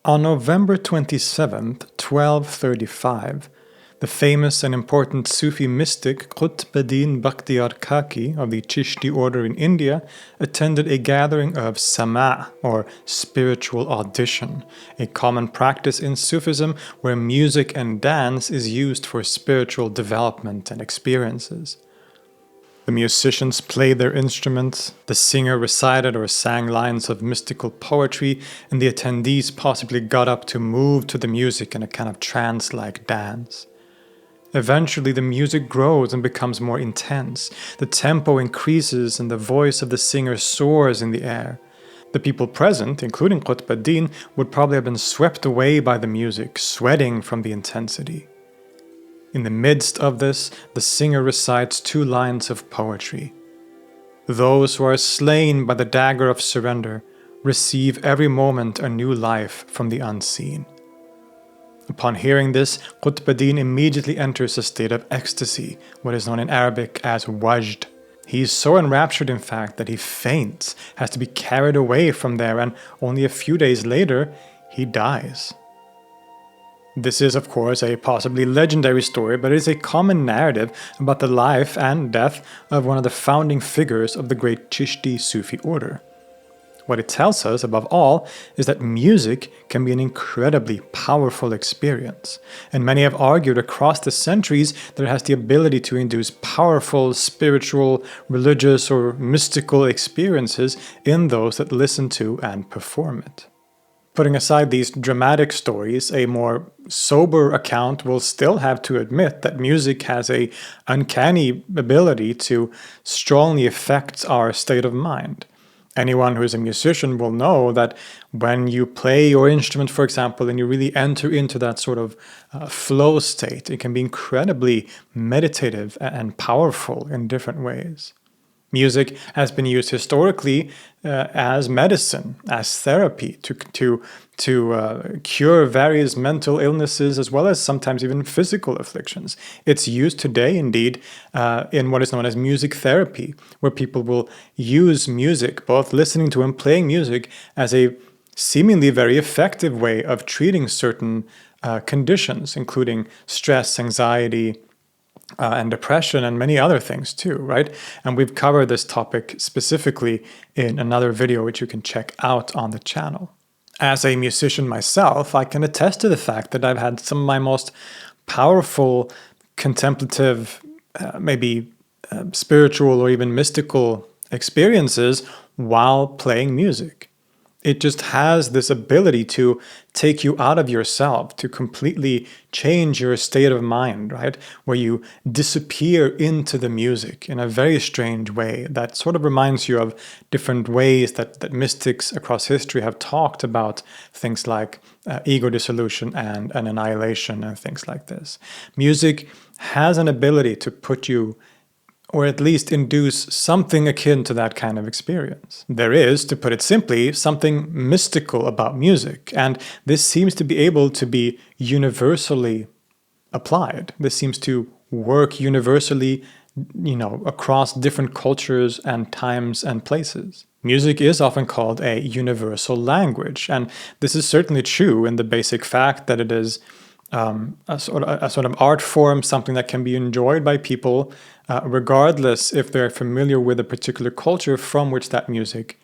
On November 27th, 1235, the famous and important Sufi mystic Qutb-ud-Din Bakhtiyar Kaki of the Chishti order in India attended a gathering of sama', or spiritual audition, a common practice in Sufism where music and dance is used for spiritual development and experiences. The musicians played their instruments, the singer recited or sang lines of mystical poetry, and the attendees possibly got up to move to the music in a kind of trance-like dance. Eventually, the music grows and becomes more intense. The tempo increases and the voice of the singer soars in the air. The people present, including Qutb-ud-Din, would probably have been swept away by the music, sweating from the intensity. In the midst of this, the singer recites 2 lines of poetry. Those who are slain by the dagger of surrender receive every moment a new life from the unseen. Upon hearing this, Qutb-ud-Din immediately enters a state of ecstasy, what is known in Arabic as wajd. He is so enraptured, in fact, that he faints, has to be carried away from there, and only a few days later, he dies. This is, of course, a possibly legendary story, but it is a common narrative about the life and death of one of the founding figures of the great Chishti Sufi order. What it tells us, above all, is that music can be an incredibly powerful experience, and many have argued across the centuries that it has the ability to induce powerful spiritual, religious, or mystical experiences in those that listen to and perform it. Putting aside these dramatic stories, a more sober account will still have to admit that music has an uncanny ability to strongly affect our state of mind. Anyone who is a musician will know that when you play your instrument, for example, and you really enter into that sort of flow state, it can be incredibly meditative and powerful in different ways. Music has been used historically as medicine, as therapy, to cure various mental illnesses as well as sometimes even physical afflictions. It's used today, indeed, in what is known as music therapy, where people will use music, both listening to and playing music, as a seemingly very effective way of treating certain conditions, including stress, anxiety, and depression, and many other things too, right? And we've covered this topic specifically in another video, which you can check out on the channel. As a musician myself, I can attest to the fact that I've had some of my most powerful, contemplative, spiritual or even mystical experiences while playing music. It just has this ability to take you out of yourself, to completely change your state of mind, right? Where you disappear into the music in a very strange way that sort of reminds you of different ways that mystics across history have talked about things like ego dissolution and annihilation and things like this. Music has an ability to put you, or at least induce something akin to that kind of experience. There is, to put it simply, something mystical about music, and this seems to be able to be universally applied. This seems to work universally, across different cultures and times and places. Music is often called a universal language, and this is certainly true in the basic fact that it is a sort of art form, something that can be enjoyed by people regardless if they're familiar with a particular culture from which that music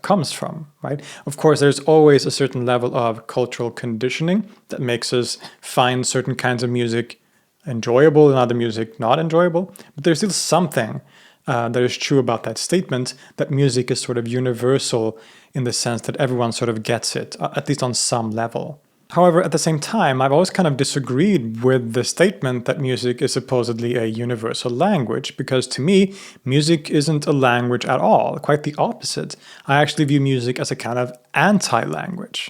comes from, right? Of course, there's always a certain level of cultural conditioning that makes us find certain kinds of music enjoyable and other music not enjoyable, but there's still something that is true about that statement, that music is sort of universal in the sense that everyone sort of gets it, at least on some level. However, at the same time, I've always kind of disagreed with the statement that music is supposedly a universal language, because to me, music isn't a language at all, quite the opposite. I actually view music as a kind of anti-language.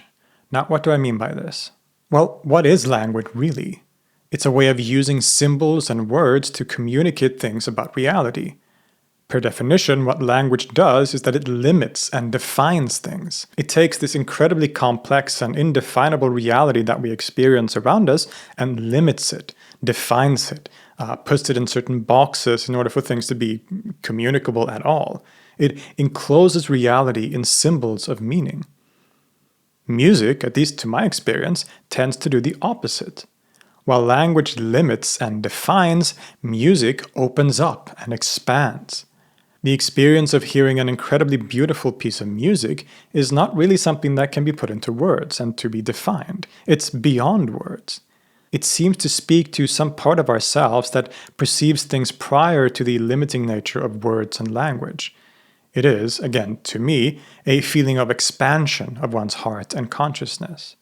Now, what do I mean by this? Well, what is language really? It's a way of using symbols and words to communicate things about reality. Per definition, what language does is that it limits and defines things. It takes this incredibly complex and indefinable reality that we experience around us and limits it, defines it, puts it in certain boxes in order for things to be communicable at all. It encloses reality in symbols of meaning. Music, at least to my experience, tends to do the opposite. While language limits and defines, music opens up and expands. The experience of hearing an incredibly beautiful piece of music is not really something that can be put into words and to be defined. It's beyond words. It seems to speak to some part of ourselves that perceives things prior to the limiting nature of words and language. It is, again, to me, a feeling of expansion of one's heart and consciousness.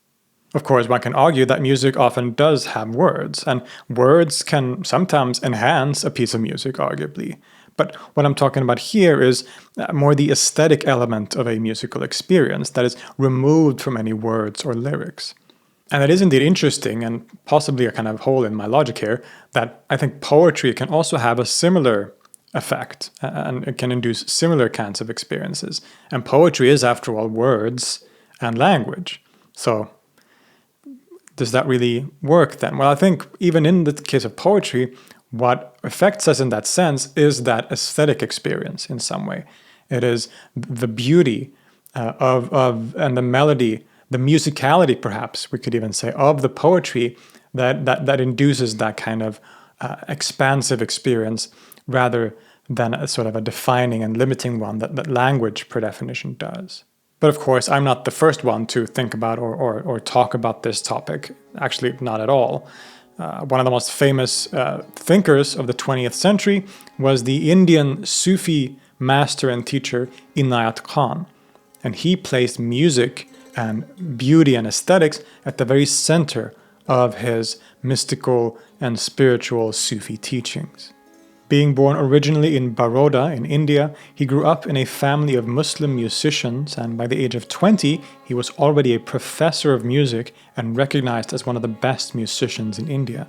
Of course, one can argue that music often does have words, and words can sometimes enhance a piece of music, arguably. But what I'm talking about here is more the aesthetic element of a musical experience that is removed from any words or lyrics. And it is indeed interesting, and possibly a kind of hole in my logic here, that I think poetry can also have a similar effect, and it can induce similar kinds of experiences. And poetry is, after all, words and language. So does that really work then? Well, I think even in the case of poetry, what affects us in that sense is that aesthetic experience in some way. It is the beauty and the melody, the musicality, perhaps we could even say, of the poetry that induces that kind of expansive experience rather than a sort of a defining and limiting one that language per definition does. But of course, I'm not the first one to think about or talk about this topic. Actually, not at all. One of the most famous thinkers of the 20th century was the Indian Sufi master and teacher Inayat Khan. And he placed music and beauty and aesthetics at the very center of his mystical and spiritual Sufi teachings. Being born originally in Baroda in India, he grew up in a family of Muslim musicians, and by the age of 20, he was already a professor of music and recognized as one of the best musicians in India.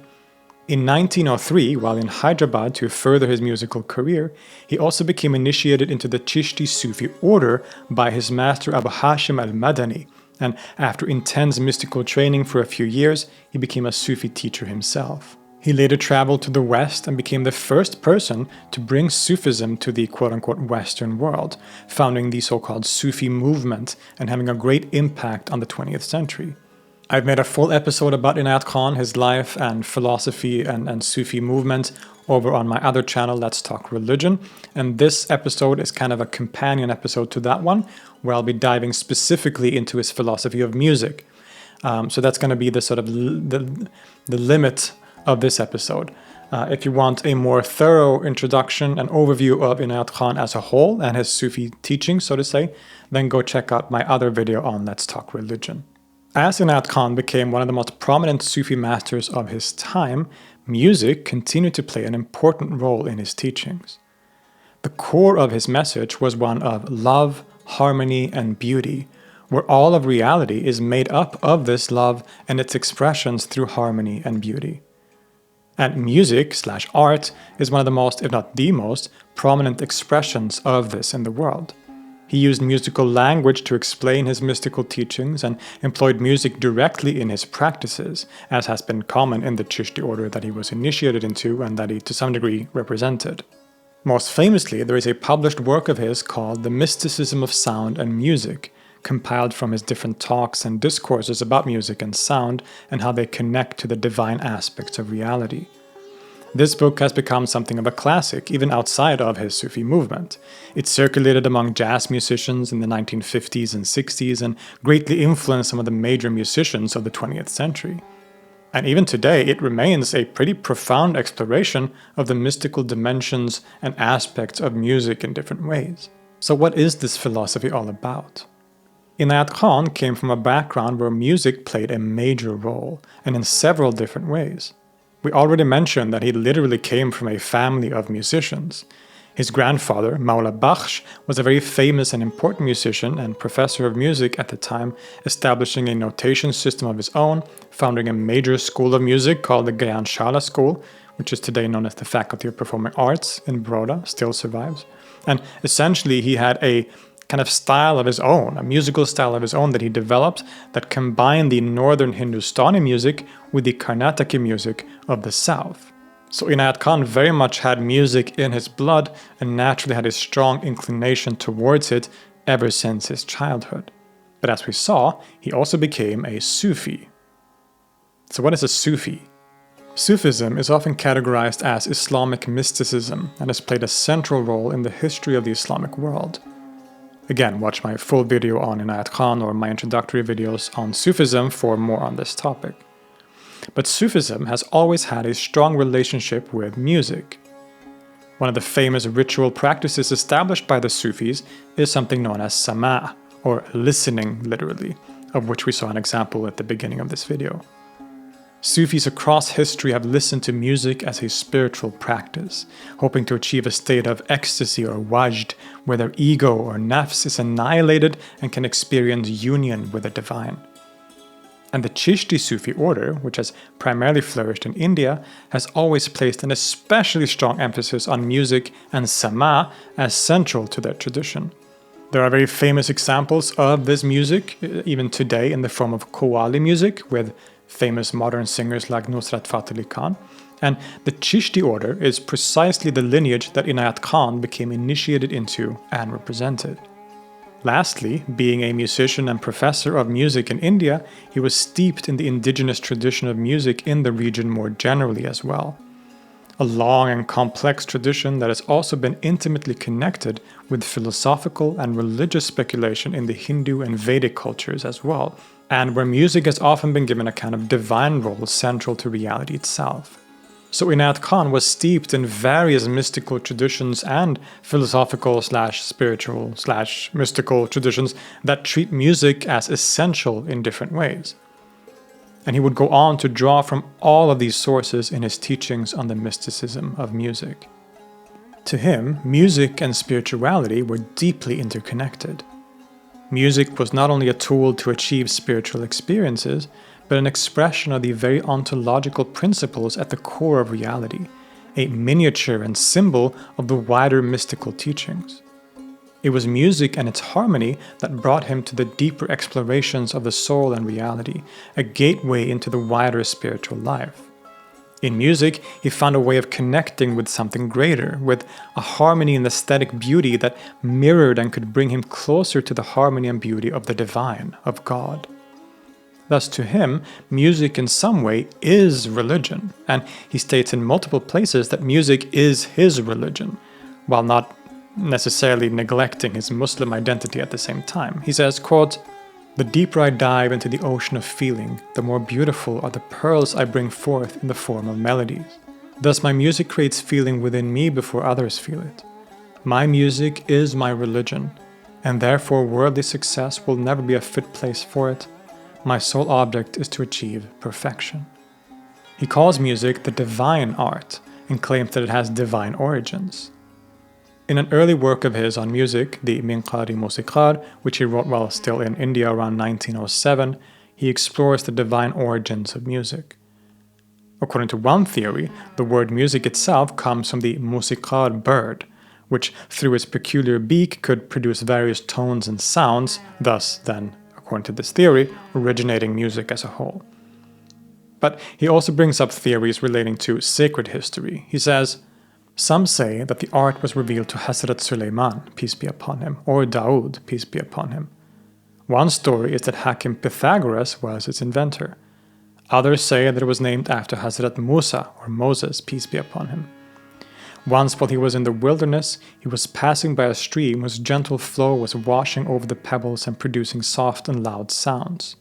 In 1903, while in Hyderabad to further his musical career, he also became initiated into the Chishti Sufi order by his master Abu Hashim al-Madani, and after intense mystical training for a few years, he became a Sufi teacher himself. He later traveled to the West and became the first person to bring Sufism to the quote-unquote Western world, founding the so-called Sufi movement and having a great impact on the 20th century. I've made a full episode about Inayat Khan, his life and philosophy and Sufi movement over on my other channel, Let's Talk Religion, and this episode is kind of a companion episode to that one, where I'll be diving specifically into his philosophy of music. So that's going to be the sort of the limit of this episode. If you want a more thorough introduction and overview of Inayat Khan as a whole and his Sufi teaching, so to say, then go check out my other video on Let's Talk Religion. As Inayat Khan became one of the most prominent Sufi masters of his time, music continued to play an important role in his teachings. The core of his message was one of love, harmony, and beauty, where all of reality is made up of this love and its expressions through harmony and beauty. And music/art is one of the most, if not the most, prominent expressions of this in the world. He used musical language to explain his mystical teachings and employed music directly in his practices, as has been common in the Chishti order that he was initiated into and that he to some degree represented. Most famously, there is a published work of his called The Mysticism of Sound and Music, compiled from his different talks and discourses about music and sound and how they connect to the divine aspects of reality. This book has become something of a classic, even outside of his Sufi movement. It circulated among jazz musicians in the 1950s and 60s and greatly influenced some of the major musicians of the 20th century. And even today, it remains a pretty profound exploration of the mystical dimensions and aspects of music in different ways. So what is this philosophy all about? Inayat Khan came from a background where music played a major role, and in several different ways. We already mentioned that he literally came from a family of musicians. His grandfather, Maula Bakhsh, was a very famous and important musician and professor of music at the time, establishing a notation system of his own, founding a major school of music called the Gyanshala School, which is today known as the Faculty of Performing Arts in Baroda, still survives. And essentially he had a kind of style of his own, a musical style of his own that he developed that combined the northern Hindustani music with the Carnatic music of the south. So Inayat Khan very much had music in his blood and naturally had a strong inclination towards it ever since his childhood. But as we saw, he also became a Sufi. So what is a Sufi? Sufism is often categorized as Islamic mysticism and has played a central role in the history of the Islamic world. Again, watch my full video on Inayat Khan or my introductory videos on Sufism for more on this topic. But Sufism has always had a strong relationship with music. One of the famous ritual practices established by the Sufis is something known as sama', or listening literally, of which we saw an example at the beginning of this video. Sufis across history have listened to music as a spiritual practice, hoping to achieve a state of ecstasy or wajd, where their ego or nafs is annihilated and can experience union with the divine. And the Chishti Sufi order, which has primarily flourished in India, has always placed an especially strong emphasis on music and sama as central to their tradition. There are very famous examples of this music, even today, in the form of Qawwali music, with famous modern singers like Nusrat Fateh Ali Khan. And the Chishti order is precisely the lineage that Inayat Khan became initiated into and represented. Lastly, being a musician and professor of music in India, he was steeped in the indigenous tradition of music in the region more generally as well. A long and complex tradition that has also been intimately connected with philosophical and religious speculation in the Hindu and Vedic cultures as well, and where music has often been given a kind of divine role central to reality itself. So Inayat Khan was steeped in various mystical traditions and philosophical/spiritual/mystical traditions that treat music as essential in different ways. And he would go on to draw from all of these sources in his teachings on the mysticism of music. To him, music and spirituality were deeply interconnected. Music was not only a tool to achieve spiritual experiences, but an expression of the very ontological principles at the core of reality, a miniature and symbol of the wider mystical teachings. It was music and its harmony that brought him to the deeper explorations of the soul and reality, a gateway into the wider spiritual life. In music, he found a way of connecting with something greater, with a harmony and aesthetic beauty that mirrored and could bring him closer to the harmony and beauty of the divine, of God. Thus, to him, music in some way is religion, and he states in multiple places that music is his religion, while not necessarily neglecting his Muslim identity at the same time. He says, quote, "The deeper I dive into the ocean of feeling, the more beautiful are the pearls I bring forth in the form of melodies. Thus my music creates feeling within me before others feel it. My music is my religion, and therefore worldly success will never be a fit place for it. My sole object is to achieve perfection." He calls music the divine art and claims that it has divine origins. In an early work of his on music, the Minqari Musiqar, which he wrote while still in India around 1907, he explores the divine origins of music. According to one theory, the word music itself comes from the Musiqar bird, which through its peculiar beak could produce various tones and sounds, thus then, according to this theory, originating music as a whole. But he also brings up theories relating to sacred history. He says, "Some say that the art was revealed to Hazrat Suleiman, peace be upon him, or Dawood, peace be upon him. One story is that Hakim Pythagoras was its inventor. Others say that it was named after Hazrat Musa, or Moses, peace be upon him. Once while he was in the wilderness, he was passing by a stream whose gentle flow was washing over the pebbles and producing soft and loud sounds.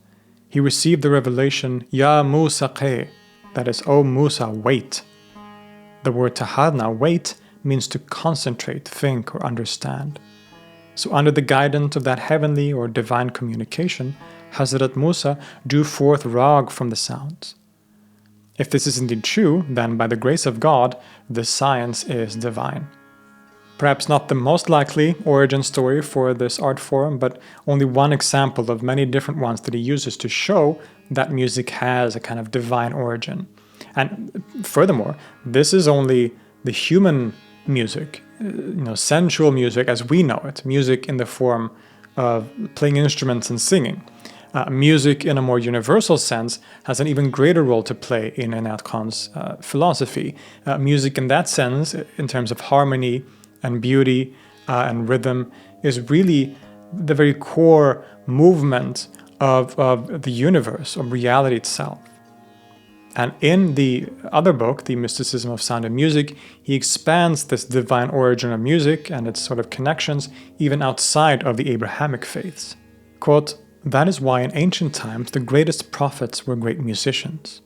He received the revelation, Ya Musa qe, that is, O Musa, wait. The word tahadna, wait, means to concentrate, think, or understand. So under the guidance of that heavenly or divine communication, Hazrat Musa drew forth rag from the sounds. If this is indeed true, then by the grace of God, this science is divine." Perhaps not the most likely origin story for this art form, but only one example of many different ones that he uses to show that music has a kind of divine origin. And furthermore, this is only the human music, sensual music as we know it, music in the form of playing instruments and singing. Music in a more universal sense has an even greater role to play in Inayat Khan's philosophy. Music in that sense, in terms of harmony and beauty and rhythm, is really the very core movement of the universe, of reality itself. And in the other book, The Mysticism of Sound and Music, he expands this divine origin of music and its sort of connections even outside of the Abrahamic faiths. Quote, "That is why in ancient times the greatest prophets were great musicians.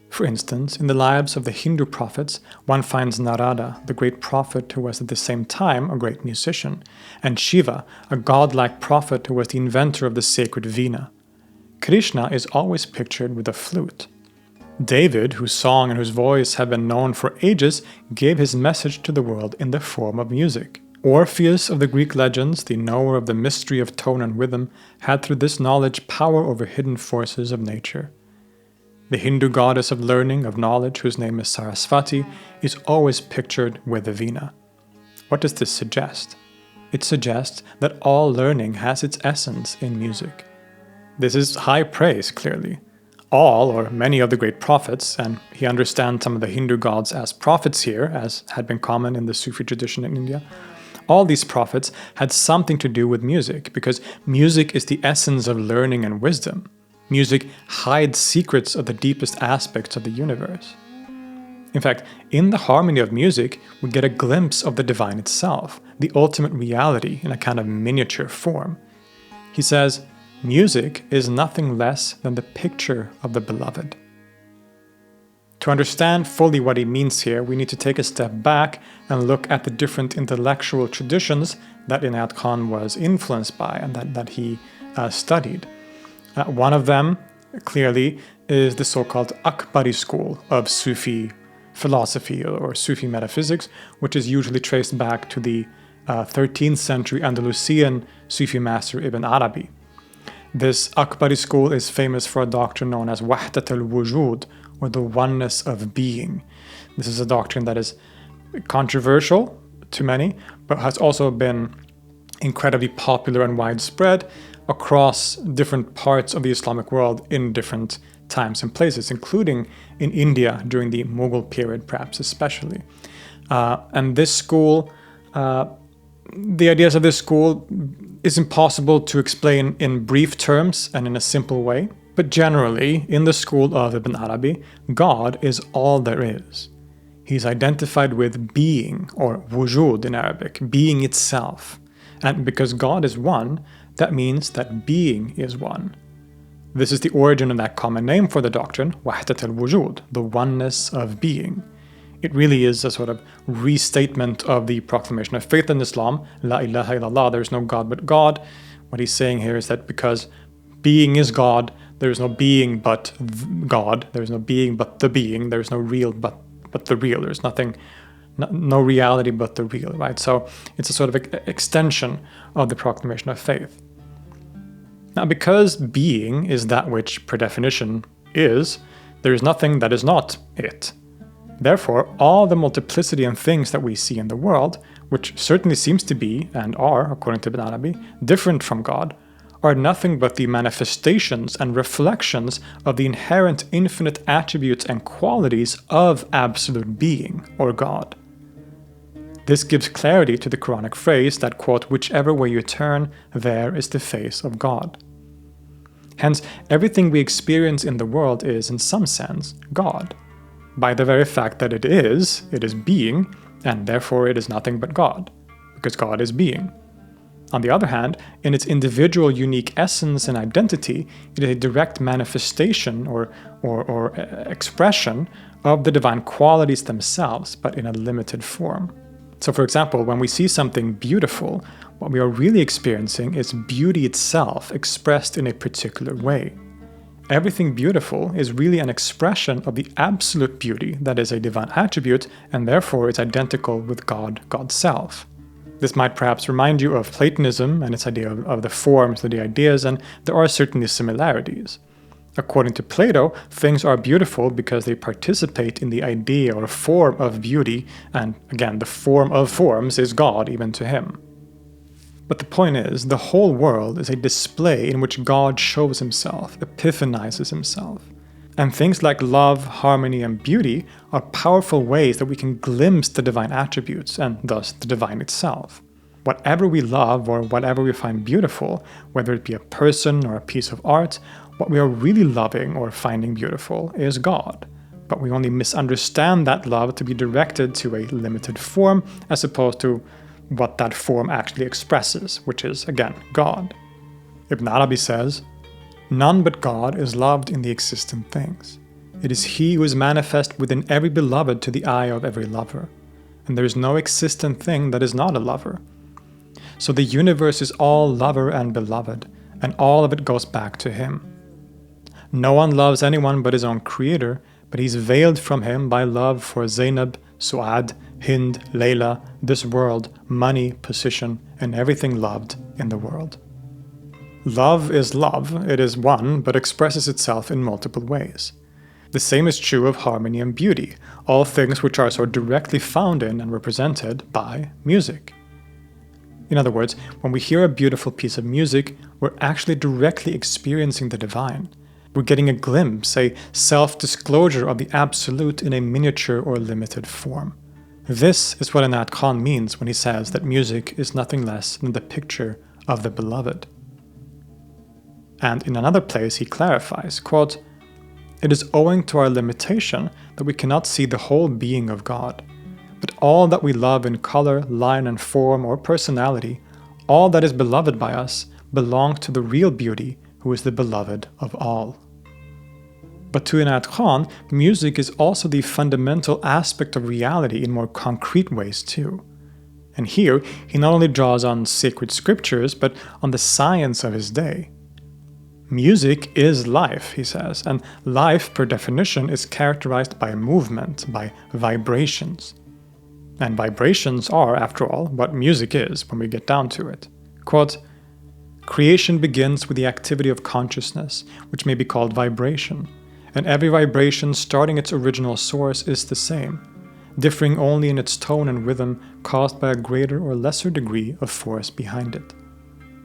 For instance, in the lives of the Hindu prophets, one finds Narada, the great prophet who was at the same time a great musician, and Shiva, a godlike prophet who was the inventor of the sacred veena. Krishna is always pictured with a flute. David, whose song and whose voice have been known for ages, gave his message to the world in the form of music. Orpheus of the Greek legends, the knower of the mystery of tone and rhythm, had through this knowledge power over hidden forces of nature. The Hindu goddess of learning, of knowledge, whose name is Sarasvati, is always pictured with the veena. What does this suggest? It suggests that all learning has its essence in music. This is high praise, clearly. All, or many of the great prophets, and he understands some of the Hindu gods as prophets here, as had been common in the Sufi tradition in India, all these prophets had something to do with music, because music is the essence of learning and wisdom. Music hides secrets of the deepest aspects of the universe. In fact, in the harmony of music, we get a glimpse of the divine itself, the ultimate reality in a kind of miniature form. He says, "Music is nothing less than the picture of the beloved." To understand fully what he means here, we need to take a step back and look at the different intellectual traditions that Inayat Khan was influenced by and that he studied. One of them, clearly, is the so-called Akbari school of Sufi philosophy or Sufi metaphysics, which is usually traced back to the 13th century Andalusian Sufi master Ibn Arabi. This Akbari school is famous for a doctrine known as Wahdat al-Wujud, or the oneness of being. This is a doctrine that is controversial to many, but has also been incredibly popular and widespread across different parts of the Islamic world in different times and places, including in India during the Mughal period, perhaps especially. And this school, the ideas of this school is impossible to explain in brief terms and in a simple way. But generally, in the school of Ibn Arabi, God is all there is. He's identified with being, or wujud in Arabic, being itself. And because God is one, that means that being is one. This is the origin of that common name for the doctrine, Wahdat al-Wujud, the oneness of being. It really is a sort of restatement of the proclamation of faith in Islam, La ilaha illallah, there is no God but God. What he's saying here is that because being is God, there is no being but God, there is no being but the being, there is no real but the real, there's nothing, no reality but the real, right? So it's a sort of extension of the proclamation of faith. Now, because being is that which, per definition, is, there is nothing that is not it. Therefore, all the multiplicity and things that we see in the world, which certainly seems to be, and are, according to Ibn Arabi, different from God, are nothing but the manifestations and reflections of the inherent infinite attributes and qualities of absolute being, or God. This gives clarity to the Quranic phrase that, quote, "whichever way you turn, there is the face of God." Hence, everything we experience in the world is, in some sense, God. By the very fact that it is being, and therefore it is nothing but God, because God is being. On the other hand, in its individual unique essence and identity, it is a direct manifestation or expression of the divine qualities themselves, but in a limited form. So for example, when we see something beautiful, what we are really experiencing is beauty itself expressed in a particular way. Everything beautiful is really an expression of the absolute beauty that is a divine attribute, and therefore is identical with God, God's self. This might perhaps remind you of Platonism and its idea of the forms of the ideas, and there are certainly similarities. According to Plato, things are beautiful because they participate in the idea or form of beauty, and again, the form of forms is God even to him. But the point is, the whole world is a display in which God shows himself, epiphanizes himself. And things like love, harmony, and beauty are powerful ways that we can glimpse the divine attributes, and thus the divine itself. whatever we love or whatever we find beautiful, whether it be a person or a piece of art, what we are really loving or finding beautiful is God. But we only misunderstand that love to be directed to a limited form as opposed to what that form actually expresses, which is, again, God. Ibn Arabi says, "None but God is loved in the existent things. It is He who is manifest within every beloved to the eye of every lover. And there is no existent thing that is not a lover. So the universe is all lover and beloved, and all of it goes back to Him. No one loves anyone but his own creator, but he's veiled from him by love for Zainab, Suad, Hind, Layla, this world, money, position, and everything loved in the world." Love is love. It is one, but expresses itself in multiple ways. The same is true of harmony and beauty, all things which are so directly found in and represented by music. In other words, when we hear a beautiful piece of music, we're actually directly experiencing the divine. We're getting a glimpse, a self-disclosure of the absolute in a miniature or limited form. This is what Inayat Khan means when he says that music is nothing less than the picture of the beloved. And in another place he clarifies, quote, "It is owing to our limitation that we cannot see the whole being of God. But all that we love in color, line and form or personality, all that is beloved by us, belongs to the real beauty who is the beloved of all." But to Inayat Khan, music is also the fundamental aspect of reality in more concrete ways too. And here, he not only draws on sacred scriptures, but on the science of his day. Music is life, he says, and life, per definition, is characterized by movement, by vibrations. And vibrations are, after all, what music is when we get down to it. Quote, "Creation begins with the activity of consciousness, which may be called vibration, and every vibration starting its original source is the same, differing only in its tone and rhythm caused by a greater or lesser degree of force behind it."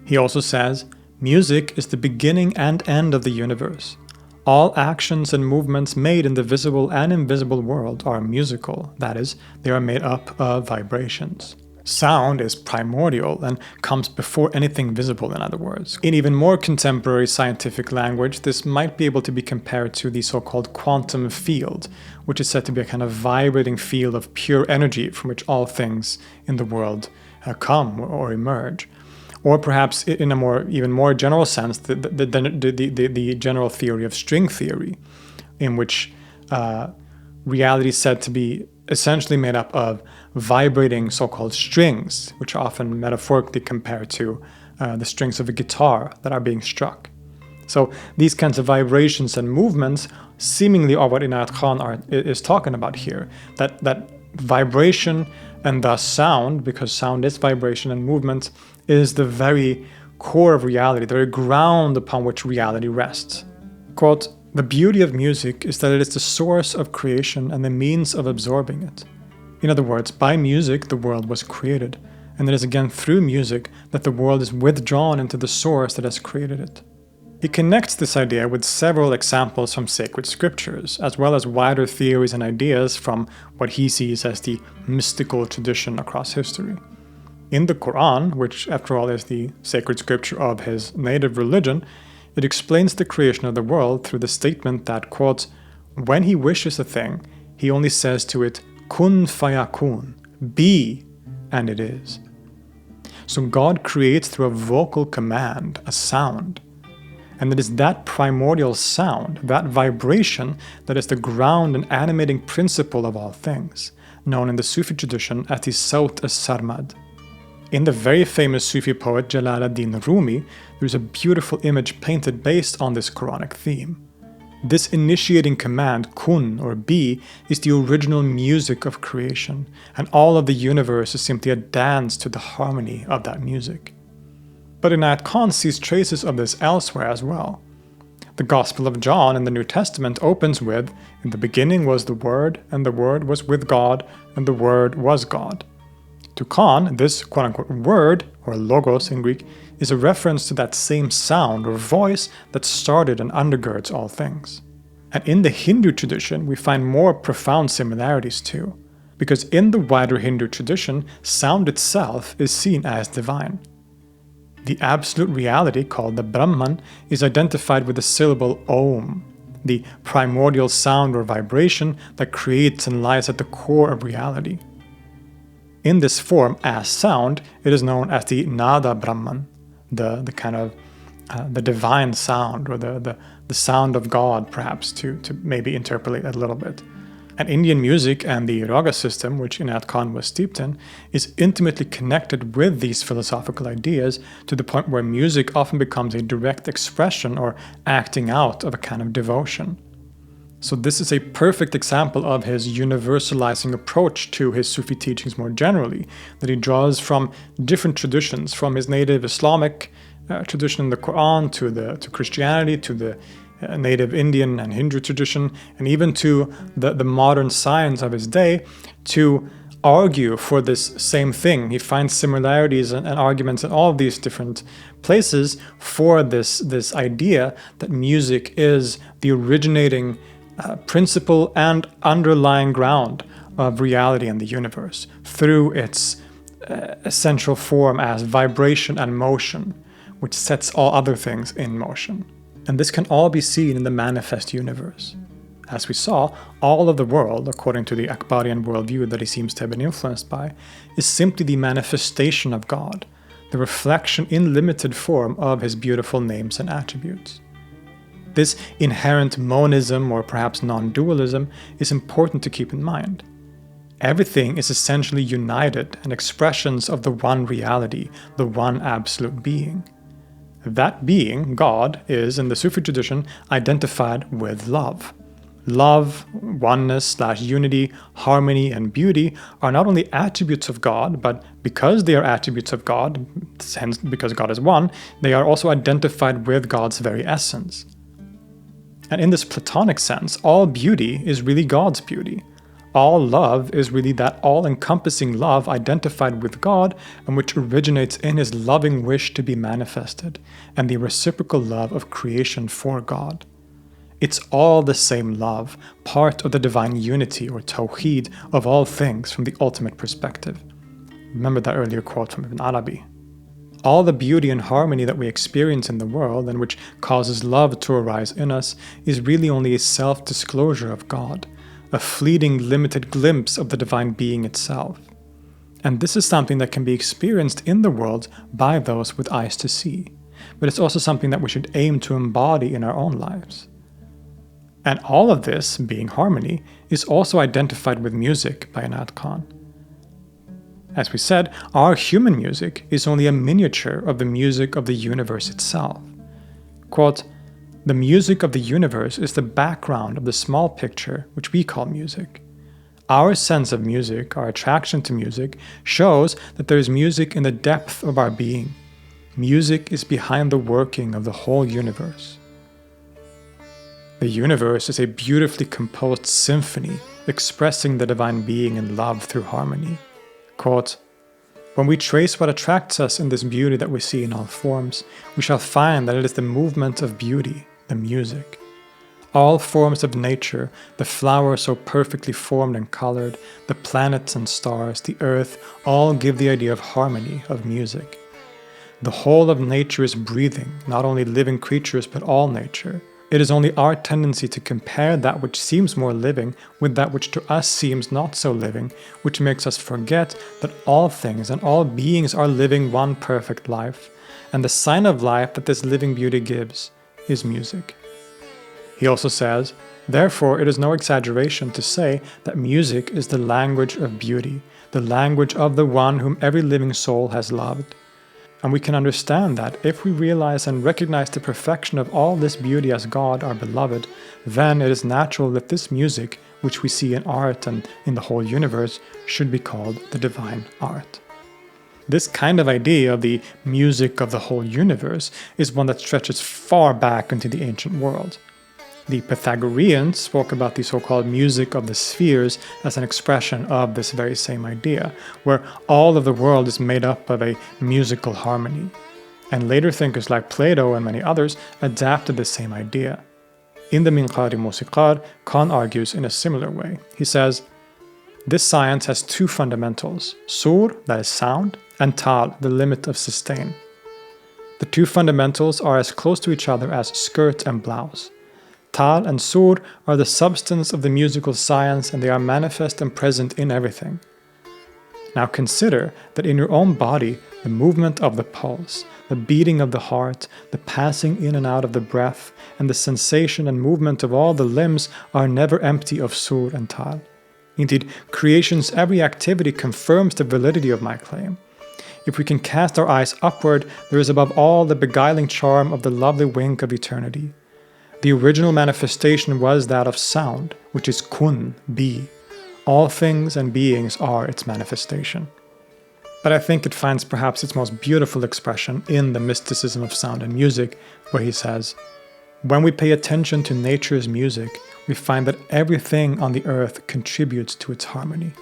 He also says, "Music is the beginning and end of the universe. All actions and movements made in the visible and invisible world are musical, that is, they are made up of vibrations. Sound is primordial and comes before anything visible, in other words. In even more contemporary scientific language, this might be able to be compared to the so-called quantum field, which is said to be a kind of vibrating field of pure energy from which all things in the world come or emerge. Or perhaps in a even more general sense, the general theory of string theory, in which reality is said to be essentially made up of vibrating so-called strings, which are often metaphorically compared to the strings of a guitar that are being struck. So these kinds of vibrations and movements seemingly are what Inayat Khan is talking about here. That vibration and thus sound, because sound is vibration and movement, is the very core of reality, the very ground upon which reality rests. Quote, "The beauty of music is that it is the source of creation and the means of absorbing it. In other words, by music the world was created, and it is again through music that the world is withdrawn into the source that has created it." He connects this idea with several examples from sacred scriptures, as well as wider theories and ideas from what he sees as the mystical tradition across history. In the Quran, which after all is the sacred scripture of his native religion, it explains the creation of the world through the statement that, quote, "When he wishes a thing, he only says to it, kun fayakun, be, and it is." So God creates through a vocal command, a sound. And it is that primordial sound, that vibration, that is the ground and animating principle of all things, known in the Sufi tradition as the Sawt as-Sarmad. In the very famous Sufi poet Jalal ad-Din Rumi, there is a beautiful image painted based on this Quranic theme. This initiating command, kun or be, is the original music of creation, and all of the universe is simply a dance to the harmony of that music. But Inayat Khan sees traces of this elsewhere as well. The Gospel of John in the New Testament opens with, "In the beginning was the Word, and the Word was with God, and the Word was God." To Khan, this quote-unquote word, or logos in Greek, is a reference to that same sound or voice that started and undergirds all things. And in the Hindu tradition, we find more profound similarities too. because in the wider Hindu tradition, sound itself is seen as divine. The absolute reality, called the Brahman, is identified with the syllable Om, the primordial sound or vibration that creates and lies at the core of reality. In this form, as sound, it is known as the Nada Brahman, the kind of the divine sound, or the sound of God, perhaps, to maybe interpolate a little bit. And Indian music and the raga system, which Inayat Khan was steeped in, is intimately connected with these philosophical ideas to the point where music often becomes a direct expression or acting out of a kind of devotion. So this is a perfect example of his universalizing approach to his Sufi teachings more generally, that he draws from different traditions, from his native Islamic tradition in the Quran to Christianity, to the native Indian and Hindu tradition, and even to the modern science of his day, to argue for this same thing. He finds similarities and arguments in all of these different places for this idea that music is the originating principle and underlying ground of reality in the universe, through its essential form as vibration and motion, which sets all other things in motion. And this can all be seen in the manifest universe. As we saw, all of the world, according to the Akbarian worldview that he seems to have been influenced by, is simply the manifestation of God, the reflection in limited form of his beautiful names and attributes. This inherent monism, or perhaps non-dualism, is important to keep in mind. Everything is essentially united and expressions of the one reality, the one absolute being. That being, God, is, in the Sufi tradition, identified with love. Love, oneness/unity, harmony, and beauty are not only attributes of God, but because they are attributes of God, hence because God is one, they are also identified with God's very essence. And in this Platonic sense, all beauty is really God's beauty. All love is really that all-encompassing love identified with God and which originates in his loving wish to be manifested, and the reciprocal love of creation for God. It's all the same love, part of the divine unity or tawheed of all things from the ultimate perspective. Remember that earlier quote from Ibn Arabi. All the beauty and harmony that we experience in the world and which causes love to arise in us is really only a self-disclosure of God, a fleeting, limited glimpse of the divine being itself. And this is something that can be experienced in the world by those with eyes to see, but it's also something that we should aim to embody in our own lives. And all of this, being harmony, is also identified with music by Inayat Khan. As we said, our human music is only a miniature of the music of the universe itself. Quote, "The music of the universe is the background of the small picture which we call music. Our sense of music, our attraction to music, shows that there is music in the depth of our being. Music is behind the working of the whole universe. The universe is a beautifully composed symphony expressing the divine being in love through harmony." Quote, "When we trace what attracts us in this beauty that we see in all forms, we shall find that it is the movement of beauty, the music. All forms of nature, the flowers so perfectly formed and colored, the planets and stars, the earth, all give the idea of harmony, of music. The whole of nature is breathing, not only living creatures but all nature. It is only our tendency to compare that which seems more living with that which to us seems not so living, which makes us forget that all things and all beings are living one perfect life, and the sign of life that this living beauty gives is music." He also says, "Therefore it is no exaggeration to say that music is the language of beauty, the language of the one whom every living soul has loved. And we can understand that if we realize and recognize the perfection of all this beauty as God, our beloved, then it is natural that this music, which we see in art and in the whole universe, should be called the divine art." This kind of idea of the music of the whole universe is one that stretches far back into the ancient world. The Pythagoreans spoke about the so-called music of the spheres as an expression of this very same idea, where all of the world is made up of a musical harmony. And later thinkers like Plato and many others adapted the same idea. In the Minqari Musiqar, Khan argues in a similar way. He says, This science has two fundamentals, sur, that is sound, and tal, the limit of sustain. The two fundamentals are as close to each other as skirt and blouse. Tal and sur are the substance of the musical science, and they are manifest and present in everything. Now consider that in your own body, the movement of the pulse, the beating of the heart, the passing in and out of the breath, and the sensation and movement of all the limbs are never empty of sur and tal. Indeed, creation's every activity confirms the validity of my claim. If we can cast our eyes upward, there is above all the beguiling charm of the lovely wink of eternity. The original manifestation was that of sound, which is kun, be. All things and beings are its manifestation. But I think it finds perhaps its most beautiful expression in the Mysticism of Sound and Music, where he says, "When we pay attention to nature's music, we find that everything on the earth contributes to its harmony.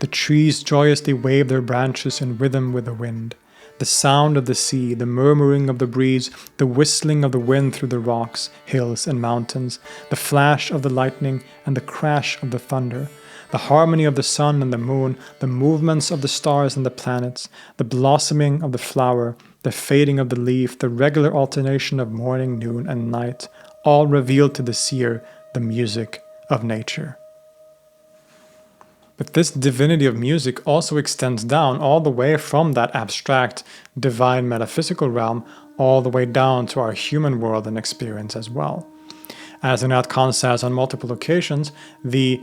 The trees joyously wave their branches in rhythm with the wind. The sound of the sea, the murmuring of the breeze, the whistling of the wind through the rocks, hills, and mountains, the flash of the lightning and the crash of the thunder, the harmony of the sun and the moon, the movements of the stars and the planets, the blossoming of the flower, the fading of the leaf, the regular alternation of morning, noon, and night, all reveal to the seer the music of nature." But this divinity of music also extends down all the way from that abstract, divine metaphysical realm all the way down to our human world and experience as well. As Inayat Khan says on multiple occasions, the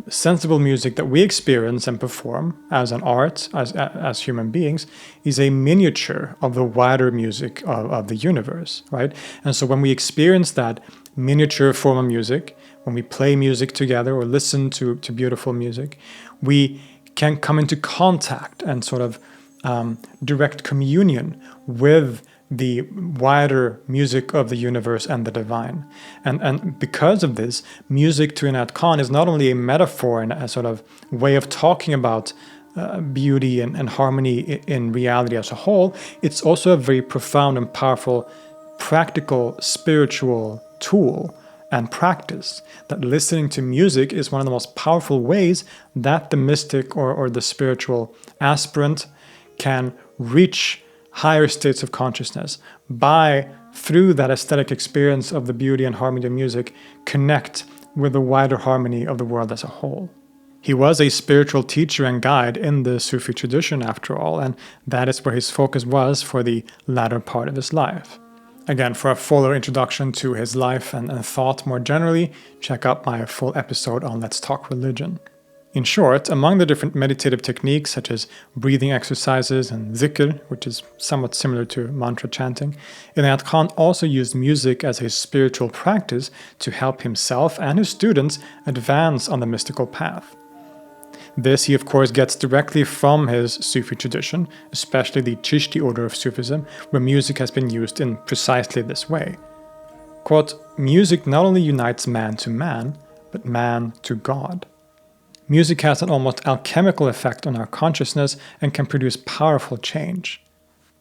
sensible music that we experience and perform as an art, as human beings, is a miniature of the wider music of the universe, right? And so when we experience that miniature form of music, when we play music together or listen to beautiful music, we can come into contact and sort of direct communion with the wider music of the universe and the divine. And because of this, music to Inayat Khan is not only a metaphor and a sort of way of talking about beauty and harmony in reality as a whole, it's also a very profound and powerful practical spiritual tool and practice, that listening to music is one of the most powerful ways that the mystic or the spiritual aspirant can reach higher states of consciousness by, through that aesthetic experience of the beauty and harmony of music, connect with the wider harmony of the world as a whole. He was a spiritual teacher and guide in the Sufi tradition after all, and that is where his focus was for the latter part of his life. Again, for a fuller introduction to his life and thought more generally, check out my full episode on Let's Talk Religion. In short, among the different meditative techniques such as breathing exercises and zikr, which is somewhat similar to mantra chanting, Inayat Khan also used music as a spiritual practice to help himself and his students advance on the mystical path. This he of course gets directly from his Sufi tradition, especially the Chishi order of Sufism, where music has been used in precisely this way. Quote, "Music not only unites man to man, but man to God. Music has an almost alchemical effect on our consciousness and can produce powerful change.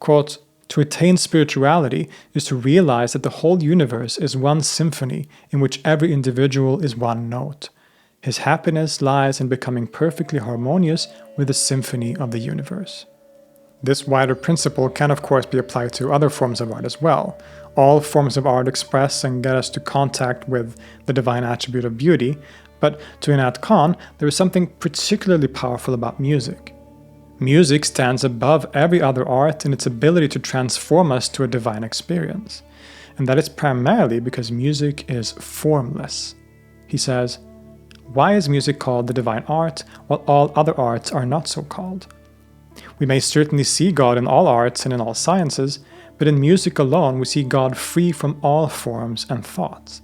Quote, to attain spirituality is to realize that the whole universe is one symphony in which every individual is one note. His happiness lies in becoming perfectly harmonious with the symphony of the universe." This wider principle can of course be applied to other forms of art as well. All forms of art express and get us to contact with the divine attribute of beauty, but to Inayat Khan, there is something particularly powerful about music. Music stands above every other art in its ability to transform us to a divine experience, and that is primarily because music is formless. He says, "Why is music called the divine art, while all other arts are not so called? We may certainly see God in all arts and in all sciences, but in music alone we see God free from all forms and thoughts.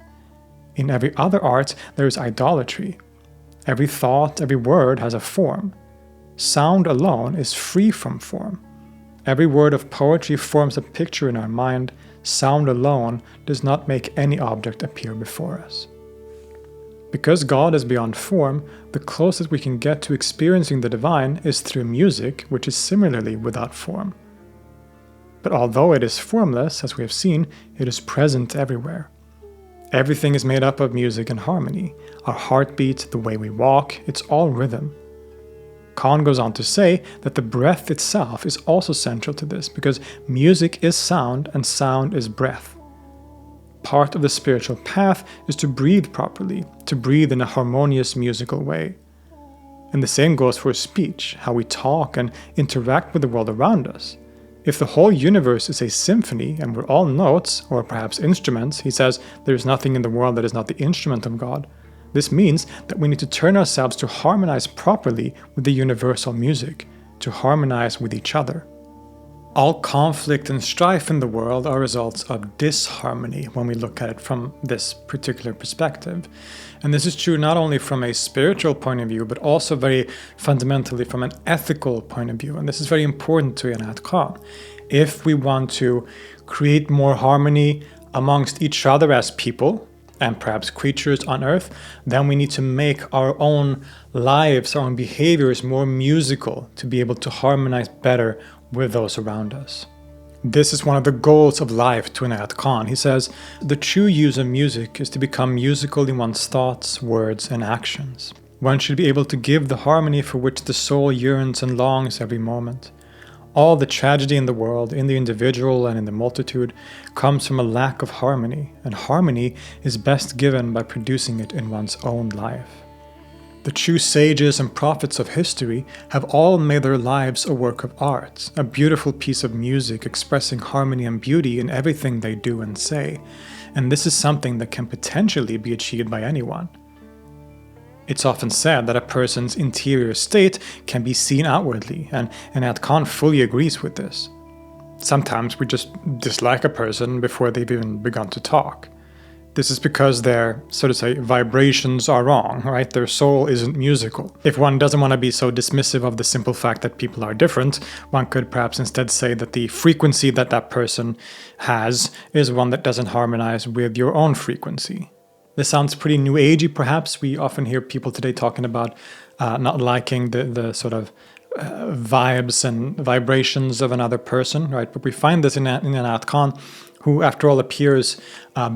In every other art there is idolatry. Every thought, every word has a form. Sound alone is free from form. Every word of poetry forms a picture in our mind. Sound alone does not make any object appear before us." Because God is beyond form, the closest we can get to experiencing the divine is through music, which is similarly without form. But although it is formless, as we have seen, it is present everywhere. Everything is made up of music and harmony. Our heartbeat, the way we walk, it's all rhythm. Khan goes on to say that the breath itself is also central to this, because music is sound and sound is breath. Part of the spiritual path is to breathe properly, to breathe in a harmonious musical way. And the same goes for speech, how we talk and interact with the world around us. If the whole universe is a symphony and we're all notes, or perhaps instruments, he says there is nothing in the world that is not the instrument of God. This means that we need to turn ourselves to harmonize properly with the universal music, to harmonize with each other. All conflict and strife in the world are results of disharmony when we look at it from this particular perspective. And this is true not only from a spiritual point of view, but also very fundamentally from an ethical point of view. And this is very important to Inayat Khan. If we want to create more harmony amongst each other as people, and perhaps creatures on earth, then we need to make our own lives, our own behaviors more musical to be able to harmonize better with those around us. This is one of the goals of life to Inayat Khan. He says, the true use of music is to become musical in one's thoughts, words, and actions. One should be able to give the harmony for which the soul yearns and longs every moment. All the tragedy in the world, in the individual and in the multitude, comes from a lack of harmony, and harmony is best given by producing it in one's own life. The true sages and prophets of history have all made their lives a work of art, a beautiful piece of music expressing harmony and beauty in everything they do and say, and this is something that can potentially be achieved by anyone. It's often said that a person's interior state can be seen outwardly, and Inayat Khan fully agrees with this. Sometimes we just dislike a person before they've even begun to talk. This is because their, so to say, vibrations are wrong, right? Their soul isn't musical. If one doesn't want to be so dismissive of the simple fact that people are different, one could perhaps instead say that the frequency that that person has is one that doesn't harmonize with your own frequency. This sounds pretty new agey, perhaps. We often hear people today talking about not liking the sort of vibes and vibrations of another person, right? But we find this in Inayat Khan, who, after all, appears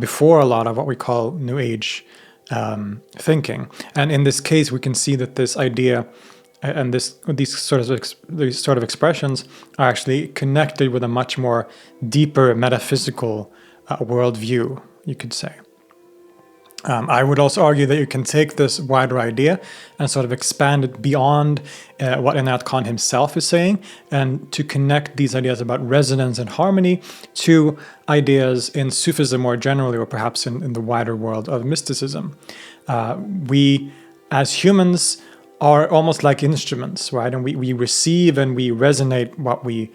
before a lot of what we call New Age thinking. And in this case, we can see that this idea and these sort of expressions are actually connected with a much more deeper metaphysical worldview, you could say. I would also argue that you can take this wider idea and sort of expand it beyond what Inayat Khan himself is saying, and to connect these ideas about resonance and harmony to ideas in Sufism more generally, or perhaps in the wider world of mysticism. We, as humans, are almost like instruments, right? And we receive and we resonate what we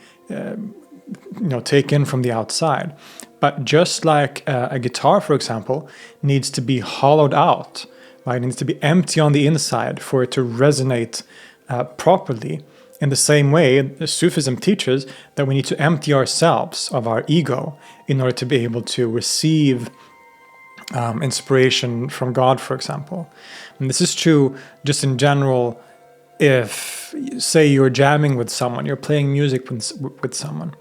take in from the outside. But just like a guitar, for example, needs to be hollowed out, right? It needs to be empty on the inside for it to resonate properly. In the same way, Sufism teaches that we need to empty ourselves of our ego in order to be able to receive inspiration from God, for example. And this is true just in general. If, say, you're jamming with someone, you're playing music with someone,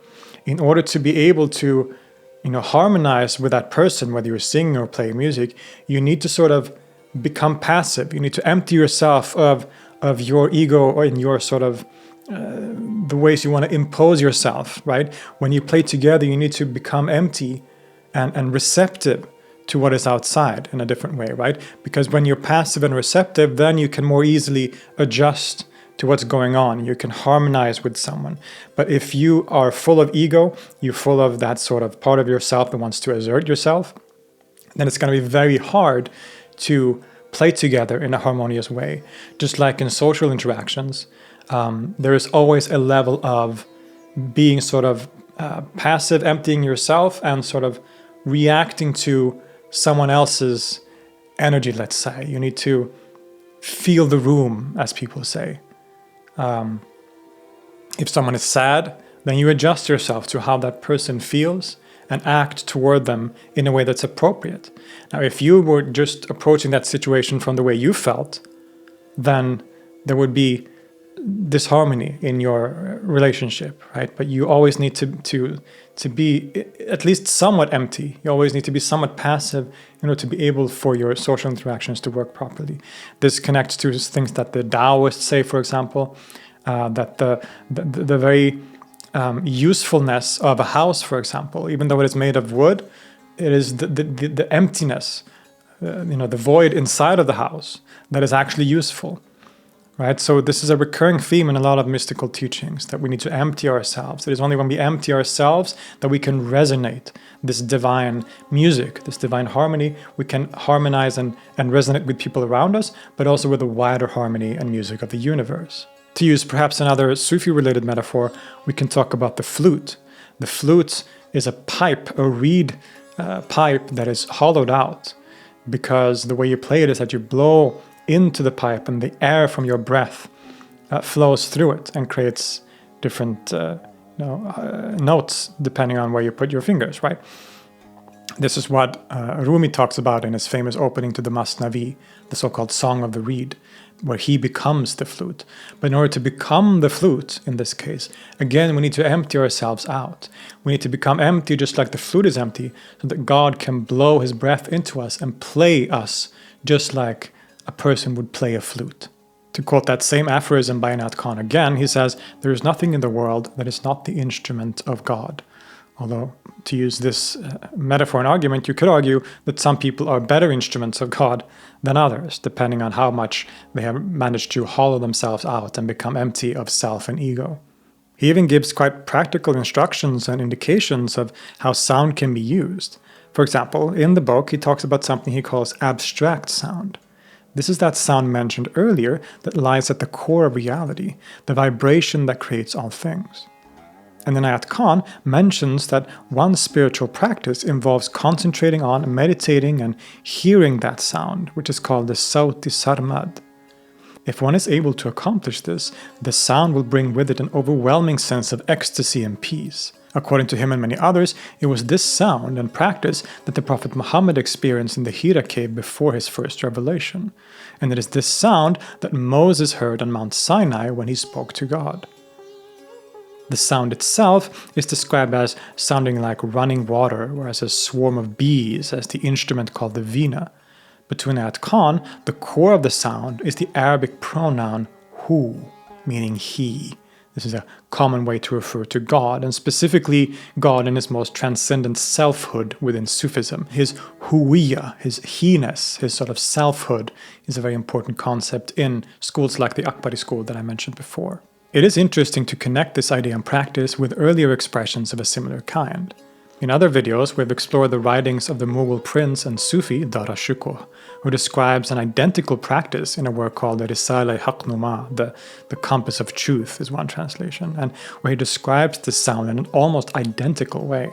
in order to be able to harmonize with that person, whether you're singing or playing music, you need to sort of become passive. You need to empty yourself of your ego or in your sort of the ways you want to impose yourself, right? When you play together, you need to become empty and receptive to what is outside in a different way, right? Because when you're passive and receptive, then you can more easily adjust to what's going on. You can harmonize with someone. But if you are full of ego, you're full of that sort of part of yourself that wants to assert yourself, then it's going to be very hard to play together in a harmonious way. Just like in social interactions, there is always a level of being sort of passive, emptying yourself, and sort of reacting to someone else's energy, let's say. You need to feel the room, as people say. If someone is sad, then you adjust yourself to how that person feels and act toward them in a way that's appropriate. Now, if you were just approaching that situation from the way you felt, then there would be disharmony in your relationship, right? But you always need to be at least somewhat empty. You always need to be somewhat passive in order to be able for your social interactions to work properly. This connects to things that the Taoists say, for example, that the very usefulness of a house, for example, even though it is made of wood, it is the emptiness, the void inside of the house that is actually useful. Right? So this is a recurring theme in a lot of mystical teachings, that we need to empty ourselves. It is only when we empty ourselves that we can resonate this divine music, this divine harmony. We can harmonize and resonate with people around us, but also with the wider harmony and music of the universe. To use perhaps another Sufi-related metaphor, we can talk about the flute. The flute is a pipe, a reed pipe that is hollowed out, because the way you play it is that you blow into the pipe and the air from your breath flows through it and creates different notes depending on where you put your fingers, right? This is what Rumi talks about in his famous opening to the Masnavi, the so-called Song of the Reed, where he becomes the flute. But in order to become the flute, in this case, again, we need to empty ourselves out. We need to become empty just like the flute is empty, so that God can blow his breath into us and play us just like a person would play a flute. To quote that same aphorism by Inayat Khan again, he says, "There is nothing in the world that is not the instrument of God." Although, to use this metaphor and argument, you could argue that some people are better instruments of God than others, depending on how much they have managed to hollow themselves out and become empty of self and ego. He even gives quite practical instructions and indications of how sound can be used. For example, in the book, he talks about something he calls abstract sound. This is that sound mentioned earlier that lies at the core of reality, the vibration that creates all things. And Inayat Khan mentions that one spiritual practice involves concentrating on, meditating, and hearing that sound, which is called the Sauti Sarmad. If one is able to accomplish this, the sound will bring with it an overwhelming sense of ecstasy and peace. According to him and many others, it was this sound and practice that the Prophet Muhammad experienced in the Hira cave before his first revelation. And it is this sound that Moses heard on Mount Sinai when he spoke to God. The sound itself is described as sounding like running water or as a swarm of bees, as the instrument called the vina. But to Inayat Khan, the core of the sound is the Arabic pronoun hu, meaning he. This is a common way to refer to God, and specifically God in his most transcendent selfhood within Sufism. His huwiya, his he-ness, his sort of selfhood, is a very important concept in schools like the Akbari school that I mentioned before. It is interesting to connect this idea and practice with earlier expressions of a similar kind. In other videos, we've explored the writings of the Mughal prince and Sufi Dara Shikoh, who describes an identical practice in a work called the Risale-i-Haq-Numa, the Compass of Truth is one translation, and where he describes the sound in an almost identical way.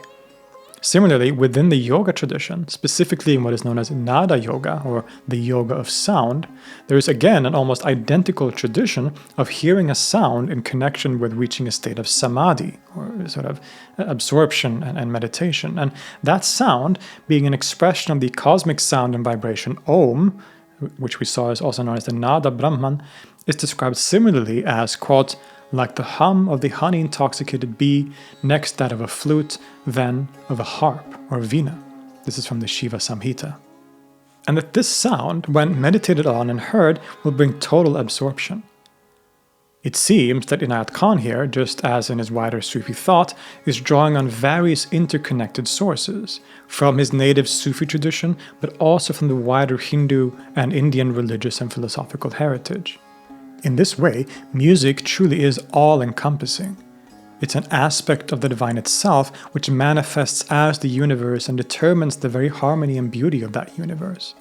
Similarly, within the yoga tradition, specifically in what is known as Nada Yoga, or the yoga of sound, there is again an almost identical tradition of hearing a sound in connection with reaching a state of samadhi, or sort of absorption and meditation. And that sound, being an expression of the cosmic sound and vibration Om, which we saw is also known as the Nada Brahman, is described similarly as, quote, like the hum of the honey-intoxicated bee, next that of a flute, then of a harp or veena. This is from the Shiva Samhita. And that this sound, when meditated on and heard, will bring total absorption. It seems that Inayat Khan here, just as in his wider Sufi thought, is drawing on various interconnected sources, from his native Sufi tradition, but also from the wider Hindu and Indian religious and philosophical heritage. In this way, music truly is all-encompassing. It's an aspect of the divine itself which manifests as the universe and determines the very harmony and beauty of that universe.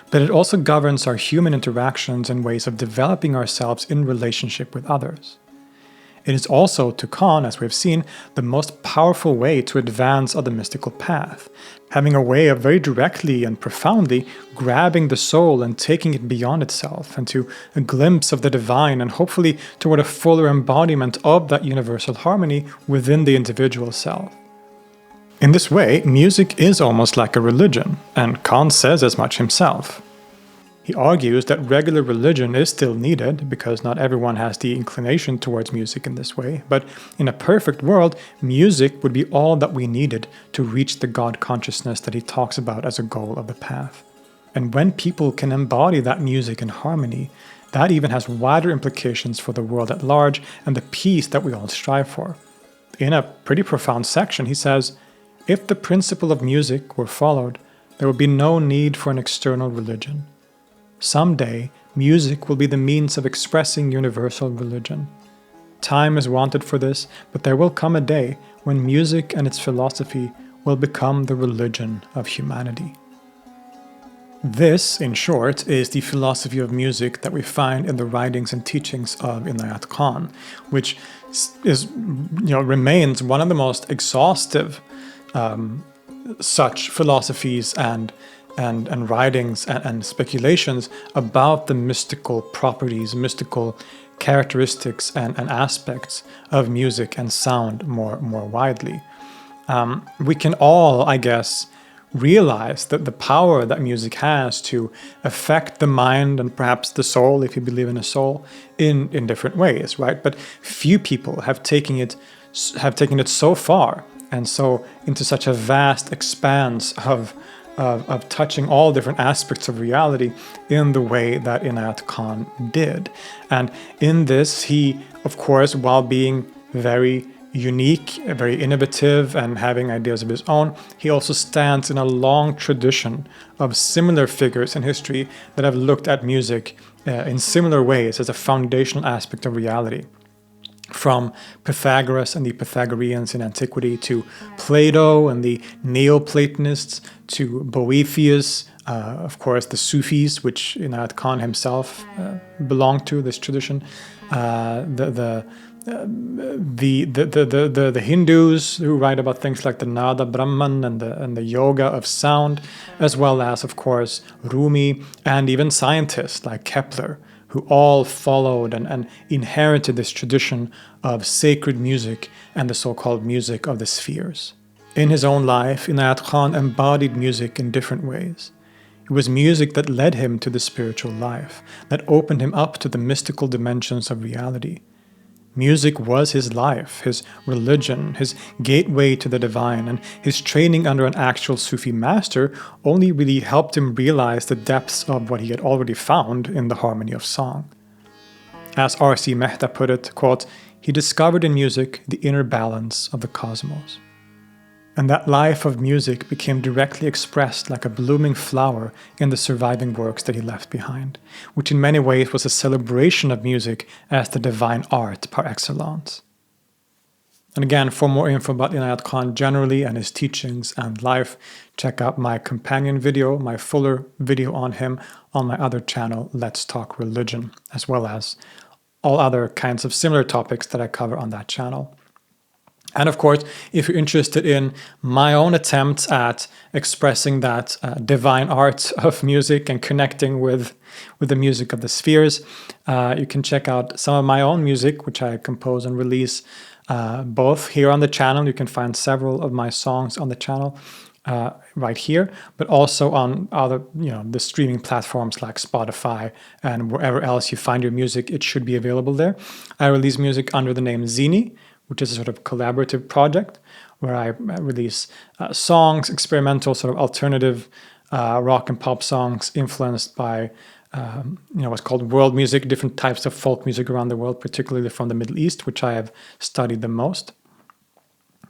But it also governs our human interactions and ways of developing ourselves in relationship with others. It is also, to Khan, as we've seen, the most powerful way to advance on the mystical path, having a way of very directly and profoundly grabbing the soul and taking it beyond itself, and to a glimpse of the divine, and hopefully toward a fuller embodiment of that universal harmony within the individual self. In this way, music is almost like a religion, and Khan says as much himself. He argues that regular religion is still needed because not everyone has the inclination towards music in this way, but in a perfect world, music would be all that we needed to reach the God consciousness that he talks about as a goal of the path. And when people can embody that music in harmony, that even has wider implications for the world at large and the peace that we all strive for. In a pretty profound section, he says, if the principle of music were followed, there would be no need for an external religion. Someday, music will be the means of expressing universal religion. Time is wanted for this, but there will come a day when music and its philosophy will become the religion of humanity. This, in short, is the philosophy of music that we find in the writings and teachings of Inayat Khan, which remains one of the most exhaustive such philosophies and writings and speculations about the mystical properties, mystical characteristics and aspects of music and sound more widely. We can all, I guess, realize that the power that music has to affect the mind and perhaps the soul, if you believe in a soul, in different ways, right? But few people have taken it so far and so into such a vast expanse of touching all different aspects of reality in the way that Inayat Khan did. And in this, he, of course, while being very unique, very innovative, and having ideas of his own, he also stands in a long tradition of similar figures in history that have looked at music in similar ways as a foundational aspect of reality. From Pythagoras and the Pythagoreans in antiquity to Plato and the Neoplatonists to Boethius, of course the Sufis, which Inayat Khan himself belonged to, this tradition, the Hindus who write about things like the Nada Brahman and the yoga of sound, as well as, of course, Rumi, and even scientists like Kepler, who all followed and inherited this tradition of sacred music and the so-called music of the spheres. In his own life, Inayat Khan embodied music in different ways. It was music that led him to the spiritual life, that opened him up to the mystical dimensions of reality. Music was his life, his religion, his gateway to the divine, and his training under an actual Sufi master only really helped him realize the depths of what he had already found in the harmony of song. As R.C. Mehta put it, quote, he discovered in music the inner balance of the cosmos. And that life of music became directly expressed like a blooming flower in the surviving works that he left behind, which in many ways was a celebration of music as the divine art par excellence. And again, for more info about Inayat Khan generally and his teachings and life, check out my companion video, my fuller video on him, on my other channel, Let's Talk Religion, as well as all other kinds of similar topics that I cover on that channel. And of course, if you're interested in my own attempts at expressing that divine art of music and connecting with the music of the spheres, you can check out some of my own music, which I compose and release both here on the channel. You can find several of my songs on the channel right here, but also on other, the streaming platforms like Spotify and wherever else you find your music, it should be available there. I release music under the name Zini, which is a sort of collaborative project where I release songs, experimental sort of alternative rock and pop songs influenced by what's called world music, different types of folk music around the world, particularly from the Middle East, which I have studied the most.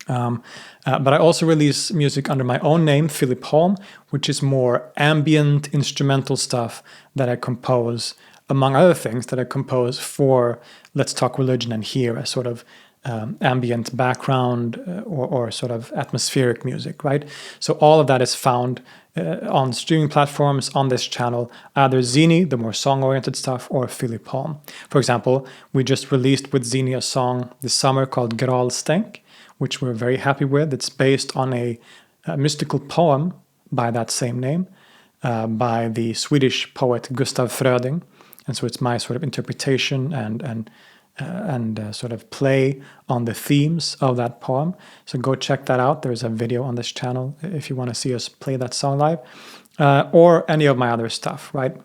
But I also release music under my own name, Filip Holm, which is more ambient instrumental stuff that I compose, among other things, that I compose for Let's Talk Religion and Here, as sort of ambient background or sort of atmospheric music, right? So all of that is found on streaming platforms on this channel, either Zini, the more song-oriented stuff, or Filip Holm. For example, we just released with Zini a song this summer called Gralstänk, which we're very happy with. It's based on a mystical poem by that same name, by the Swedish poet Gustav Fröding. And so it's my sort of interpretation and sort of play on the themes of that poem. So go check that out. There's a video on this channel if you want to see us play that song live, or any of my other stuff, right?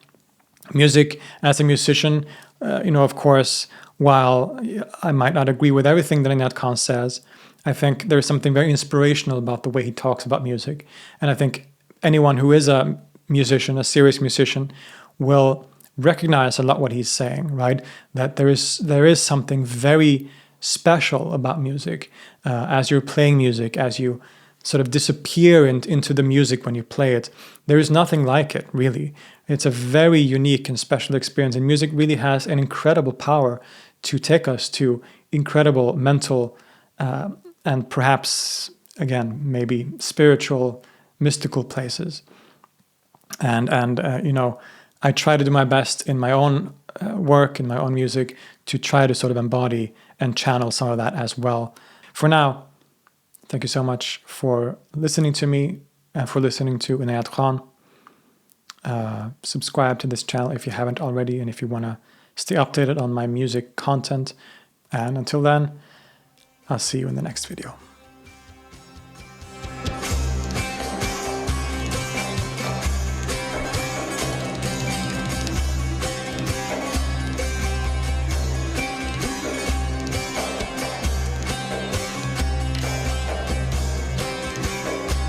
Music as a musician, of course, while I might not agree with everything that Inayat Khan says, I think there's something very inspirational about the way he talks about music. And I think anyone who is a musician, a serious musician, will recognize a lot what he's saying, right? That there is something very special about music. As you're playing music, as you sort of disappear into the music when you play it, there is nothing like it, really. It's a very unique and special experience, and music really has an incredible power to take us to incredible mental and perhaps, again, maybe spiritual, mystical places. And I try to do my best in my own work, in my own music, to try to sort of embody and channel some of that as well. For now, thank you so much for listening to me and for listening to Inayat Khan. Subscribe to this channel if you haven't already, and if you want to stay updated on my music content. And until then, I'll see you in the next video.